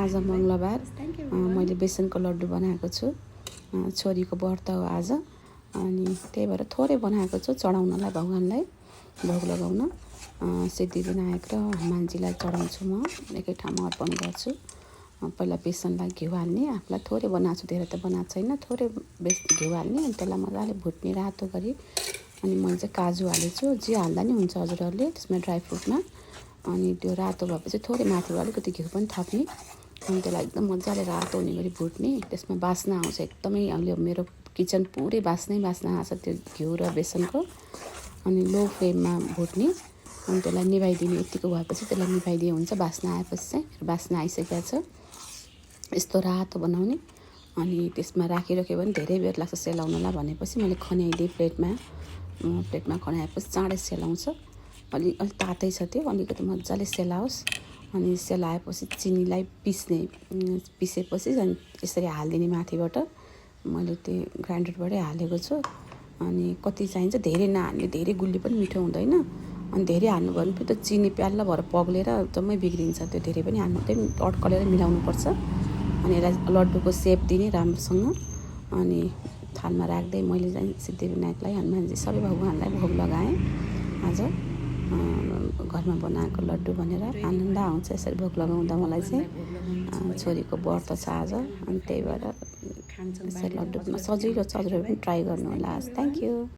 आज मङ्गलबार मैले बेसनको लड्डु बनाएको छु। छोरीको व्रत हो आज, अनि त्यही भएर थोरै बनाएको छु चढाउनलाई, भगवानलाई भोग लगाउन। सिद्धिविनायक र हनुमानजीलाई चढाउँछु, म एकै ठाउँमा अर्पण गर्छु। पहिला बेसनलाई घिउ हाल्ने, आफूलाई थोरै बनाएको छु, धेरै त बनाएको छैन, थोरै घिउ हाल्ने, अनि त्यसलाई मजाले भुट्ने रातो गरी। अनि मैले चाहिँ काजु हालेछु, जे हाल्दा नि हुन्छ हजुरहरूले त्यसमा, ड्राई फ्रुटमा। अनि त्यो रातो भएपछि थोरै माथिबाट अलिकति घिउ पनि थप्ने, अनि त्यसलाई एकदम मजाले रातो हुने गरी भुट्ने। त्यसमा बास्ना आउँछ एकदमै, अहिले मेरो किचन पुरै बास्ना आउँछ त्यो घिउ र बेसनको। अनि लो फ्लेममा भुट्ने, अनि त्यसलाई निभाइदिने। यतिको भएपछि त्यसलाई निभाइदिए हुन्छ। बास्ना आएपछि चाहिँ, बास्ना आइसकेको छ, यस्तो रातो बनाउने। अनि त्यसमा राखिरह्यो भने धेरै बेर लाग्छ सेलाउनलाई भनेपछि मैले खन्याइदिएँ प्लेटमा खन्याएपछि चाँडै सेलाउँछ। अलिक तातै छ त्यो, अलिकति मजाले सेलाओस्। अनि सेलाएपछि चिनीलाई पिसेपछि अनि यसरी हालिदिने माथिबाट। मैले त्यो ग्राइन्डरबाटै हालेको छु। अनि कति चाहिन्छ धेरै नहाल्ने, धेरै गुलियो पनि मिठो हुँदैन। अनि धेरै हाल्नुभयो भने त्यो चिनी प्याल्ला भएर पग्लेर जम्मै बिग्रिन्छ। त्यो धेरै पनि हाल्नु हुँदैन, अड्कलेर मिलाउनुपर्छ। अनि यसलाई लड्डुको सेप दिने राम्रोसँग। अनि थालमा राख्दै मैले चाहिँ सिद्धिविनायकलाई, हनुमानजी सबै भगवानलाई भोग लगाएँ आज। घरमा बनाएको लड्डु भनेर आनन्द आउँछ यसरी भोग लगाउँदा मलाई चाहिँ। छोरीको व्रत छ आज, अनि त्यही भएर यसरी लड्डु सजिलो छ, हजुरहरू पनि ट्राई गर्नु होला। Thank you.